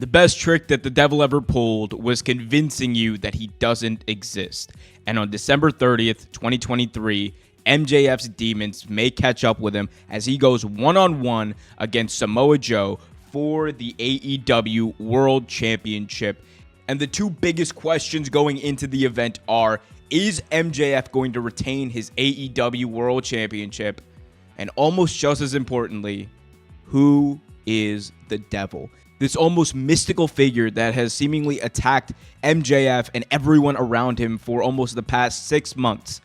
The best trick that the devil ever pulled was convincing you that he doesn't exist. And on December 30th, 2023, MJF's demons may catch up with him as he goes one-on-one against Samoa Joe for the AEW World Championship. And the two biggest questions going into the event are, is MJF going to retain his AEW World Championship? And almost just as importantly, who is the devil? This almost mystical figure that has seemingly attacked MJF and everyone around him for almost the past 6 months.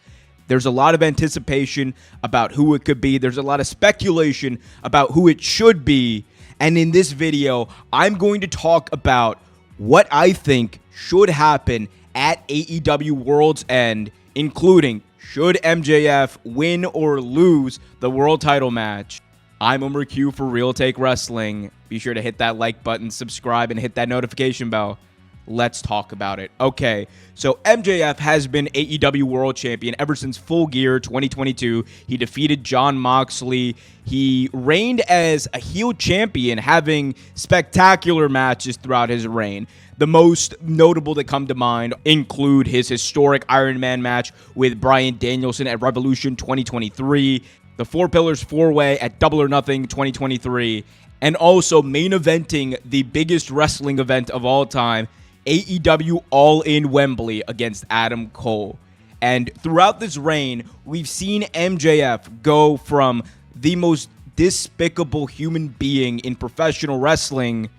There's a lot of anticipation about who it could be. There's a lot of speculation about who it should be. And in this video, I'm going to talk about what I think should happen at AEW World's End, including should MJF win or lose the world title match. I'm Omer Q for Real Take Wrestling. Be sure to hit that like button, subscribe, and hit that notification bell. Let's talk about it. Okay, so MJF has been AEW World Champion ever since Full Gear 2022. He defeated Jon Moxley. He reigned as a heel champion, having spectacular matches throughout his reign. The most notable that come to mind include his historic Iron Man match with Bryan Danielson at Revolution 2023, the Four Pillars 4-Way at Double or Nothing 2023, and also main eventing the biggest wrestling event of all time, AEW All In Wembley against Adam Cole. And throughout this reign, we've seen MJF go from the most despicable human being in professional wrestling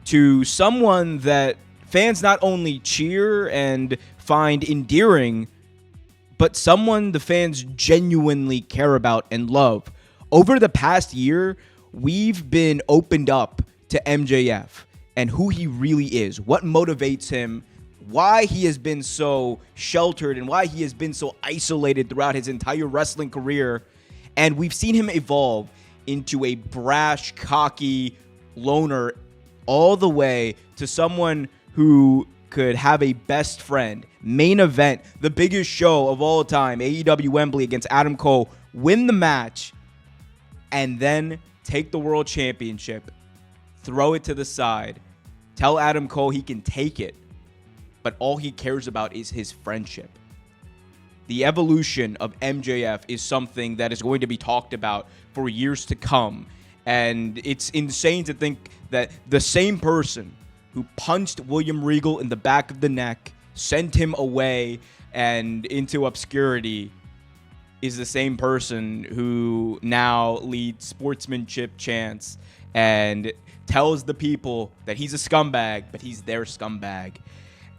to someone that fans not only cheer and find endearing, but someone the fans genuinely care about and love. Over the past year, we've been opened up to MJF and who he really is, what motivates him, why he has been so sheltered and why he has been so isolated throughout his entire wrestling career. And we've seen him evolve into a brash, cocky loner all the way to someone who could have a best friend, main event, the biggest show of all time, AEW Wembley against Adam Cole, win the match, and then take the world championship, throw it to the side, tell Adam Cole he can take it, but all he cares about is his friendship. The evolution of MJF is something that is going to be talked about for years to come, and it's insane to think that the same person who punched William Regal in the back of the neck, sent him away and into obscurity, is the same person who now leads sportsmanship chants and tells the people that he's a scumbag, but he's their scumbag.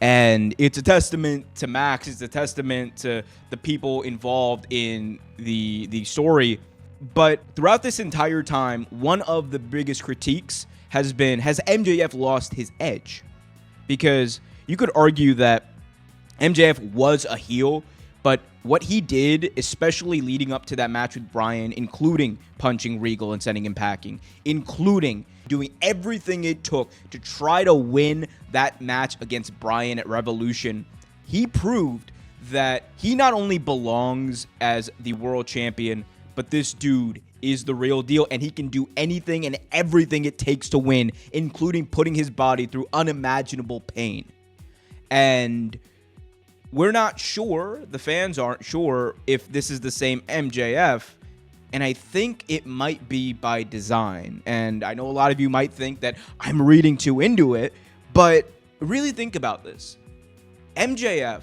And it's a testament to Max. It's a testament to the people involved in the story. But throughout this entire time, one of the biggest critiques has been, has MJF lost his edge? Because you could argue that MJF was a heel, but what he did, especially leading up to that match with Bryan, including punching Regal and sending him packing, including doing everything it took to try to win that match against Bryan at Revolution, he proved that he not only belongs as the world champion, but this dude is the real deal, and he can do anything and everything it takes to win, including putting his body through unimaginable pain. And we're not sure, the fans aren't sure, if this is the same MJF, and I think it might be by design. And I know a lot of you might think that I'm reading too into it, but really think about this. MJF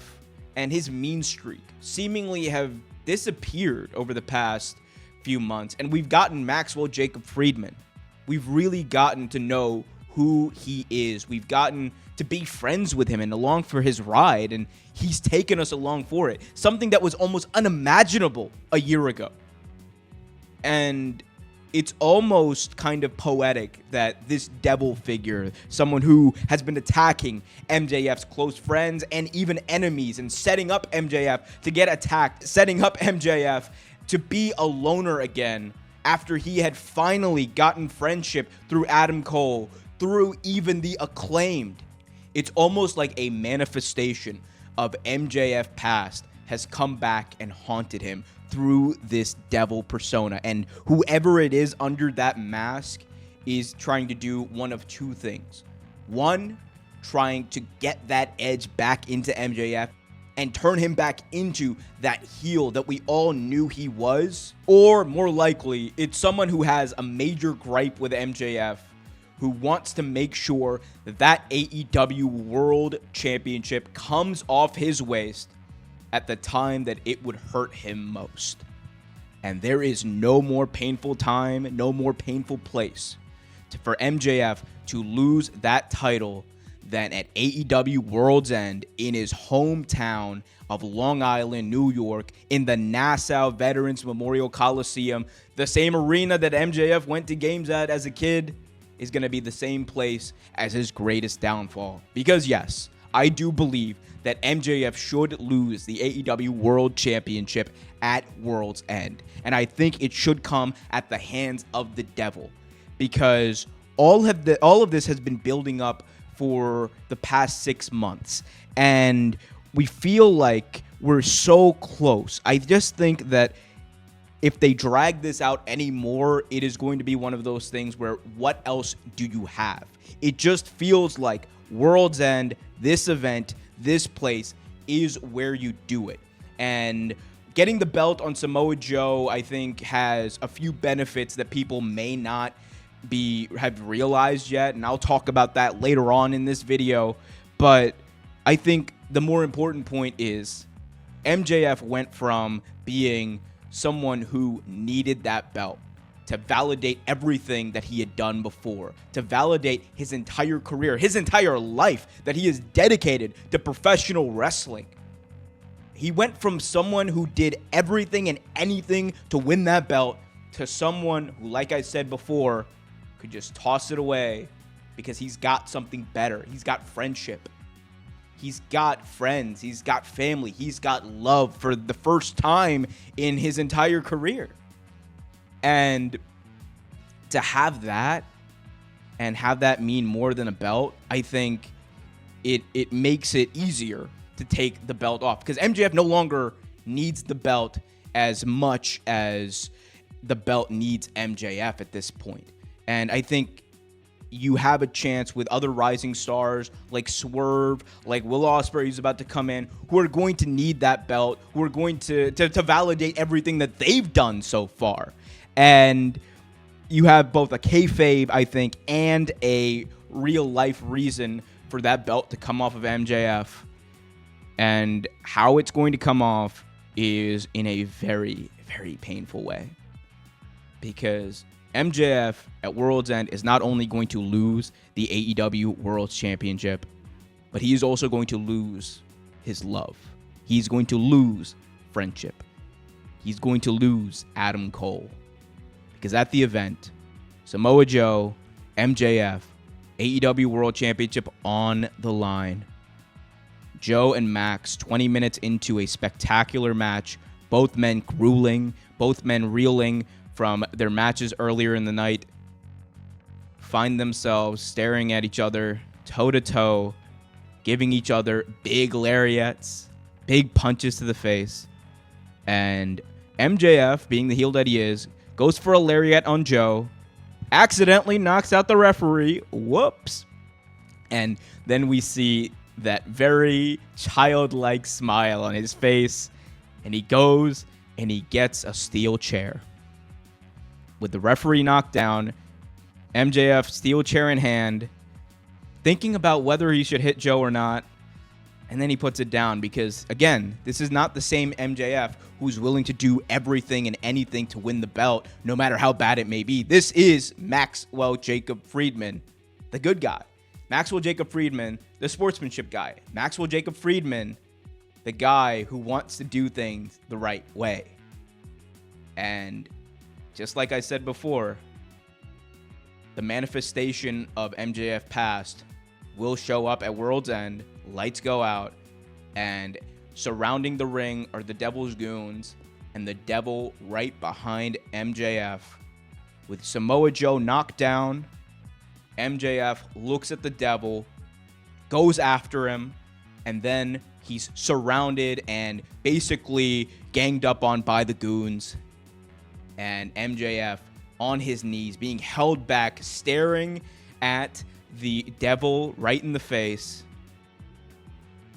and his mean streak seemingly have disappeared over the past few months, and we've gotten Maxwell Jacob Friedman. We've really gotten to know who he is. We've gotten to be friends with him and along for his ride, and he's taken us along for it. Something that was almost unimaginable a year ago. And it's almost kind of poetic that this devil figure, someone who has been attacking MJF's close friends and even enemies and setting up MJF to get attacked, setting up MJF to be a loner again after he had finally gotten friendship through Adam Cole, through even the Acclaimed. It's almost like a manifestation of MJF past has come back and haunted him through this devil persona. And whoever it is under that mask is trying to do one of two things. One, trying to get that edge back into MJF and turn him back into that heel that we all knew he was. Or more likely, it's someone who has a major gripe with MJF, who wants to make sure that that AEW World Championship comes off his waist at the time that it would hurt him most. And there is no more painful time, no more painful place for MJF to lose that title than at AEW World's End in his hometown of Long Island, New York, in the Nassau Veterans Memorial Coliseum. The same arena that MJF went to games at as a kid is going to be the same place as his greatest downfall. Because yes, I do believe that MJF should lose the AEW World Championship at World's End. And I think it should come at the hands of the devil. Because all of this has been building up for the past 6 months. And we feel like we're so close. I just think that if they drag this out anymore, it is going to be one of those things where what else do you have? It just feels like World's End, this event, this place is where you do it. And getting the belt on Samoa Joe, I think, has a few benefits that people may not have realized yet, and I'll talk about that later on in this video. But I think the more important point is MJF went from being someone who needed that belt to validate everything that he had done before, to validate his entire career, his entire life that he has dedicated to professional wrestling. He went from someone who did everything and anything to win that belt to someone who, like I said before, could just toss it away because he's got something better. He's got friendship. He's got friends. He's got family. He's got love for the first time in his entire career. And to have that and have that mean more than a belt, I think it makes it easier to take the belt off, because MJF no longer needs the belt as much as the belt needs MJF at this point. And I think you have a chance with other rising stars like Swerve, like Will Ospreay, who's about to come in, who are going to need that belt, who are going to validate everything that they've done so far. And you have both a kayfabe, I think, and a real life reason for that belt to come off of MJF. And how it's going to come off is in a very, very painful way. Because MJF at World's End is not only going to lose the AEW World Championship, but he is also going to lose his love. He's going to lose friendship. He's going to lose Adam Cole. Because at the event, Samoa Joe, MJF, AEW World Championship on the line. Joe and Max, 20 minutes into a spectacular match, both men grueling, both men reeling from their matches earlier in the night, find themselves staring at each other toe-to-toe, giving each other big lariats, big punches to the face. And MJF, being the heel that he is, goes for a lariat on Joe, accidentally knocks out the referee. Whoops. And then we see that very childlike smile on his face, and he goes and he gets a steel chair. With the referee knocked down, MJF steel chair in hand, thinking about whether he should hit Joe or not, and then he puts it down because, again, this is not the same MJF who's willing to do everything and anything to win the belt, no matter how bad it may be. This is Maxwell Jacob Friedman, the good guy. Maxwell Jacob Friedman, the sportsmanship guy. Maxwell Jacob Friedman, the guy who wants to do things the right way. And just like I said before, the manifestation of MJF past will show up at World's End. Lights go out, and surrounding the ring are the Devil's Goons and the Devil right behind MJF. With Samoa Joe knocked down, MJF looks at the Devil, goes after him, and then he's surrounded and basically ganged up on by the Goons. And MJF on his knees, being held back, staring at the devil right in the face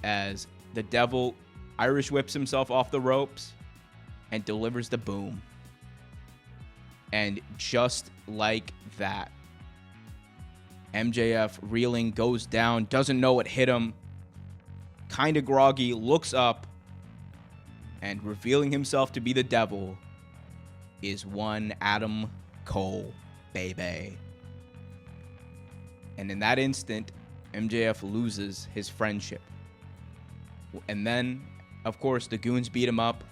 as the devil Irish whips himself off the ropes and delivers the boom. And just like that, MJF reeling, goes down, doesn't know what hit him, kind of groggy, looks up, and revealing himself to be the devil is one Adam Cole, baby. And in that instant, MJF loses his friendship. And then, of course, the goons beat him up.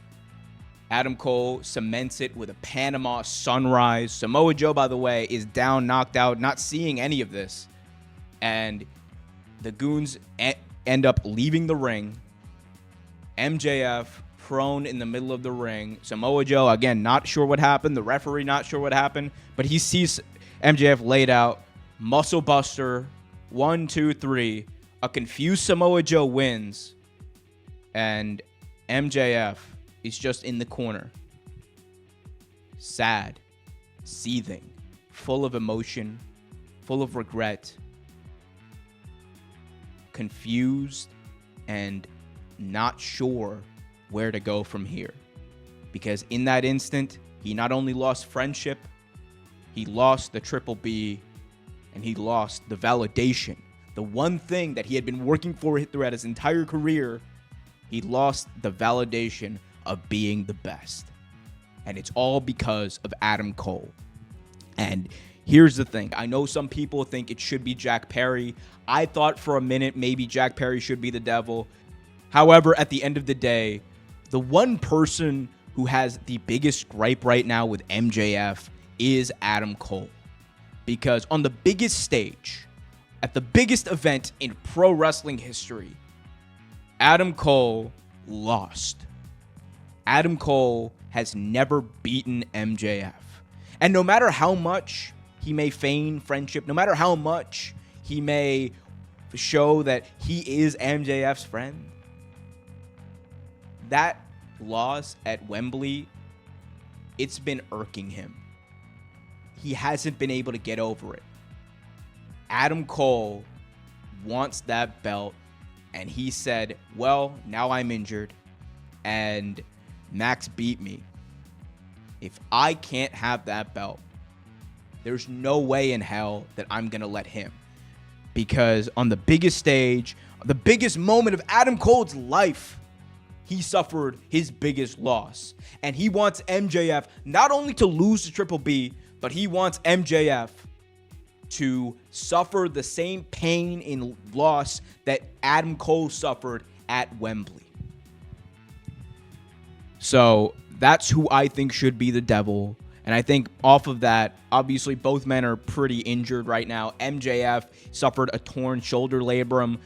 Adam Cole cements it with a Panama Sunrise. Samoa Joe, by the way, is down, knocked out, not seeing any of this. And the goons end up leaving the ring. MJF prone in the middle of the ring. Samoa Joe, again, not sure what happened. The referee not sure what happened. But he sees MJF laid out. Muscle buster. 1, 2, 3. A confused Samoa Joe wins. And MJF is just in the corner. Sad. Seething. Full of emotion. Full of regret. Confused. And not sure where to go from here. Because in that instant, he not only lost friendship, he lost the Triple B, and he lost the validation. The one thing that he had been working for throughout his entire career, he lost the validation of being the best. And it's all because of Adam Cole. And here's the thing. I know some people think it should be Jack Perry. I thought for a minute maybe Jack Perry should be the devil. However, at the end of the day, the one person who has the biggest gripe right now with MJF is Adam Cole. Because on the biggest stage, at the biggest event in pro wrestling history, Adam Cole lost. Adam Cole has never beaten MJF. And no matter how much he may feign friendship, no matter how much he may show that he is MJF's friend, that loss at Wembley, it's been irking him. He hasn't been able to get over it. Adam Cole wants that belt, and he said, well, now I'm injured, and Max beat me. If I can't have that belt, there's no way in hell that I'm going to let him. Because on the biggest stage, the biggest moment of Adam Cole's life, he suffered his biggest loss. And he wants MJF not only to lose the Triple B, but he wants MJF to suffer the same pain and loss that Adam Cole suffered at Wembley. So that's who I think should be the devil. And I think off of that, obviously both men are pretty injured right now. MJF suffered a torn shoulder labrum,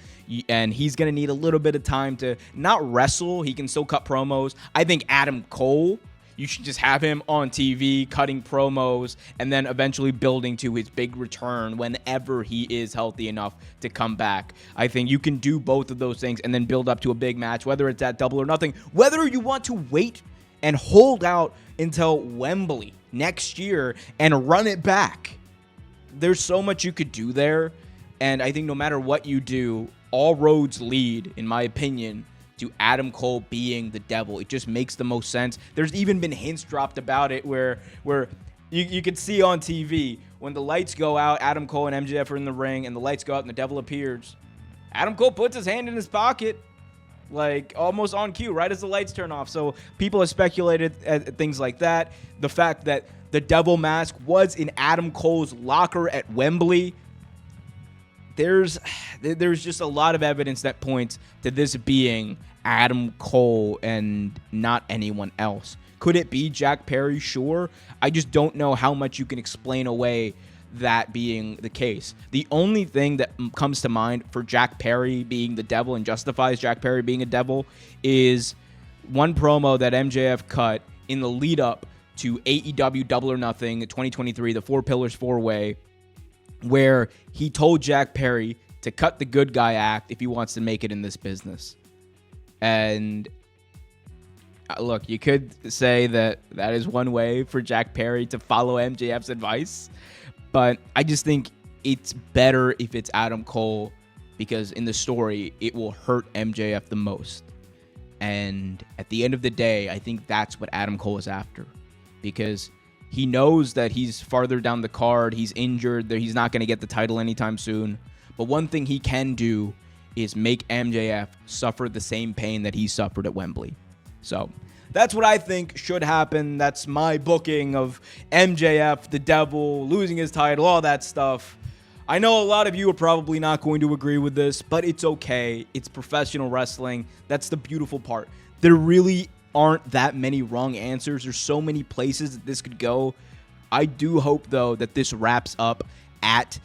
and he's going to need a little bit of time to not wrestle. He can still cut promos. I think Adam Cole, you should just have him on TV cutting promos and then eventually building to his big return whenever he is healthy enough to come back. I think you can do both of those things and then build up to a big match, whether it's at Double or Nothing, whether you want to wait and hold out until Wembley next year and run it back. There's so much you could do there. And I think no matter what you do, all roads lead, in my opinion, to Adam Cole being the devil. It just makes the most sense. There's even been hints dropped about it where you could see on TV when the lights go out, Adam Cole and MJF are in the ring, and the lights go out and the devil appears. Adam Cole puts his hand in his pocket, like almost on cue, right as the lights turn off. So people have speculated at things like that. The fact that the devil mask was in Adam Cole's locker at Wembley. There's just a lot of evidence that points to this being Adam Cole and not anyone else. Could it be Jack Perry? Sure. I just don't know how much you can explain away that being the case. The only thing that comes to mind for Jack Perry being the devil and justifies Jack Perry being a devil is one promo that MJF cut in the lead up to AEW Double or Nothing 2023, the Four Pillars 4-Way, where he told Jack Perry to cut the good guy act if he wants to make it in this business. And look, you could say that is one way for Jack Perry to follow MJF's advice, but I just think it's better if it's Adam Cole, because in the story, it will hurt MJF the most. And at the end of the day, I think that's what Adam Cole is after, because he knows that he's farther down the card, he's injured, that he's not going to get the title anytime soon. But one thing he can do is make MJF suffer the same pain that he suffered at Wembley. So that's what I think should happen. That's my booking of MJF, the Devil, losing his title, all that stuff. I know a lot of you are probably not going to agree with this, but it's okay. It's professional wrestling. That's the beautiful part. There really aren't that many wrong answers. There's so many places that this could go. I do hope, though, that this wraps up at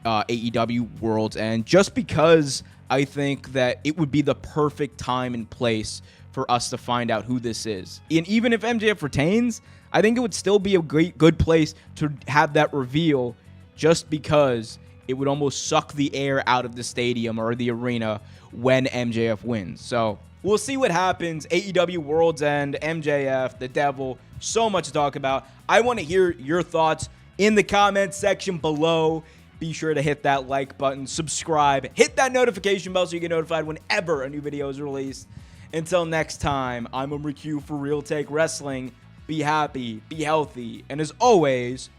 AEW World's End, just because I think that it would be the perfect time and place for us to find out who this is. And even if MJF retains, I think it would still be a good place to have that reveal, just because it would almost suck the air out of the stadium or the arena when MJF wins. So we'll see what happens. AEW World's End, MJF, the Devil, so much to talk about. I want to hear your thoughts in the comments section below. Be sure to hit that like button, subscribe, hit that notification bell so you get notified whenever a new video is released. Until next time, I'm Omer Q for Real Take Wrestling. Be happy, be healthy, and as always,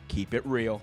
keep it real.